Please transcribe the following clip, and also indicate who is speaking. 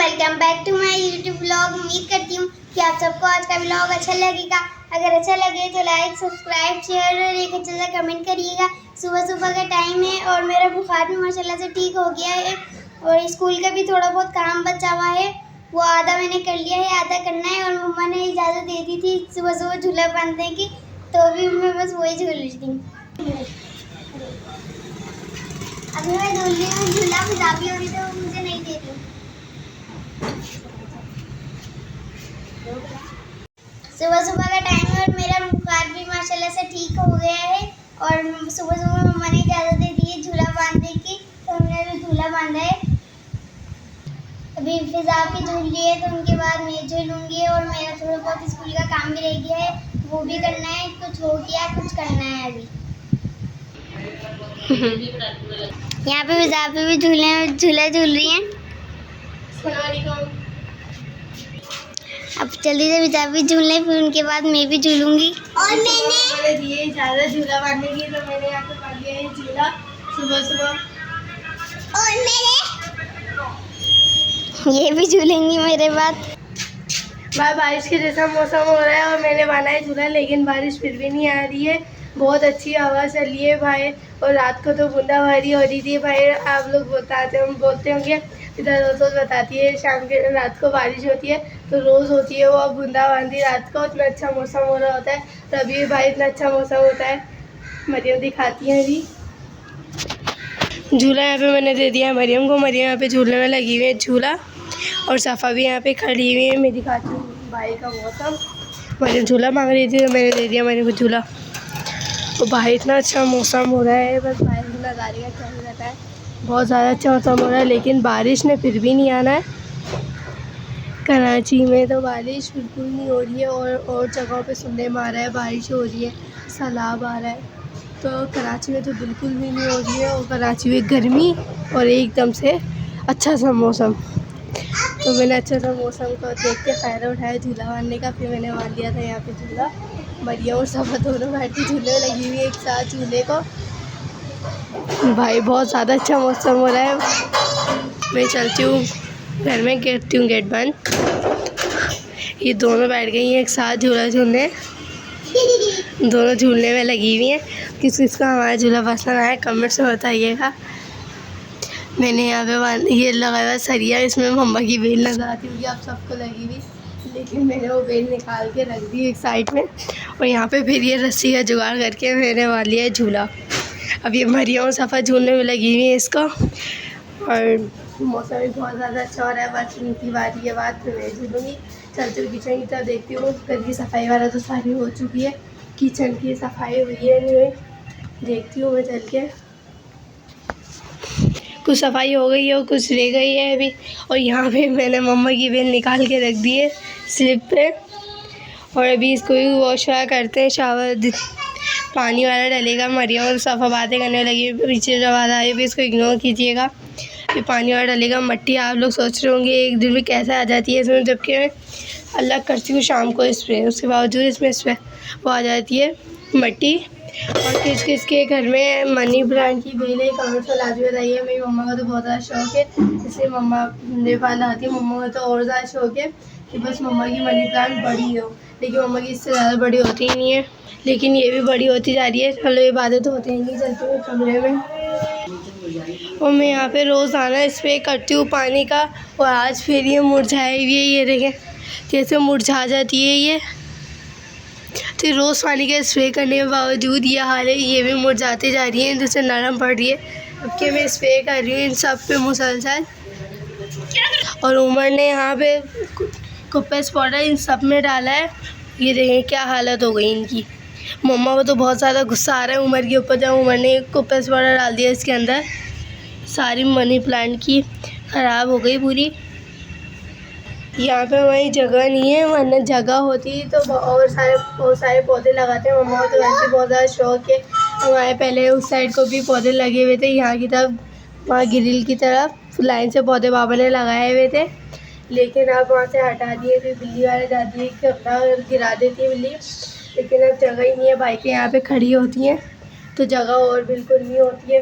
Speaker 1: Welcome back to my YouTube blog. उम्मीद करती हूँ कि आप सबको आज का ब्लॉग अच्छा लगेगा। अगर अच्छा लगे तो लाइक, सब्सक्राइब, शेयर और एक अच्छा सा कमेंट करिएगा। सुबह सुबह का टाइम है और मेरा बुखार भी माशाल्लाह से ठीक हो गया है और स्कूल का भी थोड़ा बहुत काम बचा हुआ है, वो आधा मैंने कर लिया है, आधा करना है। और मम्मा ने इजाज़त दे दी थी सुबह सुबह झूला बांधने की, तो अभी मैं बस वही झूल रही थी। अभी मैं झूल रही हूँ, झूला खुदाबी हो रही तो वो मुझे नहीं दे रही। सुबह सुबह का टाइम है और मेरा बुखार भी माशाल्लाह से ठीक हो गया है। और सुबह सुबह मम्मा ने इजाज़त दे दी है झूला बांधने की, तो हमने भी झूला बांधा है। अभी फिजा भी झूल रही है, तो उनके बाद मैं झूलूंगी। और मेरा थोड़ा बहुत स्कूल का काम भी रह गया है, वो भी करना है। कुछ हो गया, कुछ करना है अभी। यहाँ पे फिजा भी झूला झूल रही हैं। अब जल्दी से फिजा भी झूल लें, फिर उनके बाद मैं भी झूलूंगी। और मैंने
Speaker 2: दिए इजाज़त झूला बांधने की, तो मैंने यहाँ पे बांध दिया है झूला सुबह सुबह।
Speaker 1: और ये भी झूलेंगी मेरे बाद।
Speaker 2: भाई बारिश के जैसा मौसम हो रहा है और मैंने बांधा है झूला, लेकिन बारिश फिर भी नहीं आ रही है। बहुत अच्छी हवा चल रही है भाई, और रात को तो बूंदाबांदी हो रही थी भाई। आप लोग बोलते होंगे, इधर रोज़ बताती है शाम के रात को बारिश होती है, तो रोज़ होती है वो बूंदाबांदी रात को। इतना अच्छा मौसम हो रहा होता है, तभी भाई इतना अच्छा मौसम होता है। मरियम दिखाती है अभी झूला। यहाँ पे मैंने दे दिया है मरियम को, मरियम यहाँ पे झूलने में लगी हुई है झूला, और सफ़ा भी यहाँ पे खड़ी हुई है। मैं दिखाती हूँ भाई का मौसम। मरियम झूला मांग रही थी, तो मैंने दे दिया मरियम को झूला। तो भाई इतना अच्छा मौसम हो रहा है, बस बाहर की नज़ारे का क्या ही रहता है। बहुत ज़्यादा अच्छा मौसम हो रहा है, लेकिन बारिश ने फिर भी नहीं आना है। कराची में तो बारिश बिल्कुल नहीं हो रही है, और जगहों पे सुनने में आ रहा है बारिश हो रही है, सैलाब आ रहा है। तो कराची में तो बिल्कुल भी नहीं हो रही है, और कराची में गर्मी और एकदम से अच्छा सा मौसम। तो मैंने अच्छा सा मौसम को देख के फ़ायदा उठाया झूला बांधने का। फिर मैंने बांध लिया था यहाँ पे झूला। मरियम और सफ़ा दोनों बैठ के झूले लगी हुई है एक साथ झूले को। भाई बहुत ज़्यादा अच्छा मौसम हो रहा है। मैं चलती हूँ घर में, करती हूँ गेट बंद। ये दोनों बैठ गई हैं एक साथ झूला झूलने, दोनों झूलने में लगी हुई हैं। किस किस को हमारा झूला पसंद आया कमेंट्स में बताइएगा। मैंने यहाँ पे ये लगाया हुआ सरिया, इसमें मम्मा की बेल नजर आती होगी आप सबको लगी हुई, लेकिन मैंने वो बेल निकाल के रख दी एक साइड में। और यहाँ पे फिर ये रस्सी का जुगाड़ करके मैंने बांध लिया है झूला। अब ये मरियम और सफ़ा झूलने में लगी हुई है इसको। और मौसम भी बहुत ज़्यादा अच्छा हो रहा है, बस उनकी बारी के बाद फिर मैं झूलूँगी। चलती हूँ किचन की तरफ, देखती हूँ घर की सफाई वाला तो सारी हो चुकी है, किचन की सफाई हुई है नहीं हुई, देखती हूँ मैं चल के। कुछ सफाई हो गई है और कुछ रह गई है अभी। और यहाँ पे मैंने मम्मा की बेल निकाल के रख दी है स्लिप पे, और अभी इसको भी वॉश वगैरह करते हैं। शावर पानी वाला डलेगा। मरियम और सफ़ा बातें करने लगी, पीछे जब आवाज़ आई भी इसको इग्नोर कीजिएगा। फिर पानी वाला डलेगा। मट्टी आप लोग सोच रहे होंगे एक दिन में कैसे आ जाती है इसमें, जबकि मैं अलग करती हूँ शाम को स्प्रे, उसके बावजूद इसमें वो आ जाती है मट्टी। और किस किस के घर में मनी प्लांट की बेल है कमेंट्स में लाजमी बताइए। मेरी मम्मा का तो बहुत ज़्यादा शौक है, इसलिए मम्मा मेरे पास लाती है। मम्मा का तो और ज़्यादा शौक है कि बस मम्मा की मनी प्लांट बड़ी हो, लेकिन मम्मा की इससे ज़्यादा बड़ी होती ही नहीं है, लेकिन ये भी बड़ी होती जा रही है। चलो ये बातें तो होती नहीं चलती हुए कमरे में। और मैं यहाँ पे रोज़ाना स्प्रे करती हूँ पानी का, और आज फिर ये मुरझाई हुई है, ये देखें कैसे मुरझा जाती है ये। तो रोज़ पानी का स्प्रे करने के बावजूद ये हाल है, ये भी मुरझाती जा रही है, जिससे नरम पड़ रही है। जबकि मैं स्प्रे कर रही हूँ इन सब पे मुसलसल। और उमर ने यहाँ पे कुप्पेस पाउडर इन सब में डाला है, ये देखें क्या हालत हो गई इनकी। मम्मा को तो बहुत ज़्यादा गुस्सा आ रहा है उमर के ऊपर, जब उमर ने कुप्पेस पाउडर डाल दिया इसके अंदर। सारी मनी प्लांट की ख़राब हो गई पूरी। यहाँ पे हमारी जगह नहीं है, वरना जगह होती तो बहुत सारे पौधे लगाते हैं। मम्मा को तो वैसे बहुत ज़्यादा शौक है। हमारे पहले उस साइड को भी पौधे लगे हुए थे, यहाँ की तरफ, वहाँ ग्रिल की तरफ लाइन से पौधे बाबा ने लगाए हुए थे, लेकिन अब वहाँ से हटा दिए थे। बिल्ली वाले जाती है कि अपना गिरा देती है बिल्ली, लेकिन अब जगह ही नहीं है। बाइकें यहाँ पे खड़ी होती हैं तो जगह और बिल्कुल नहीं होती है।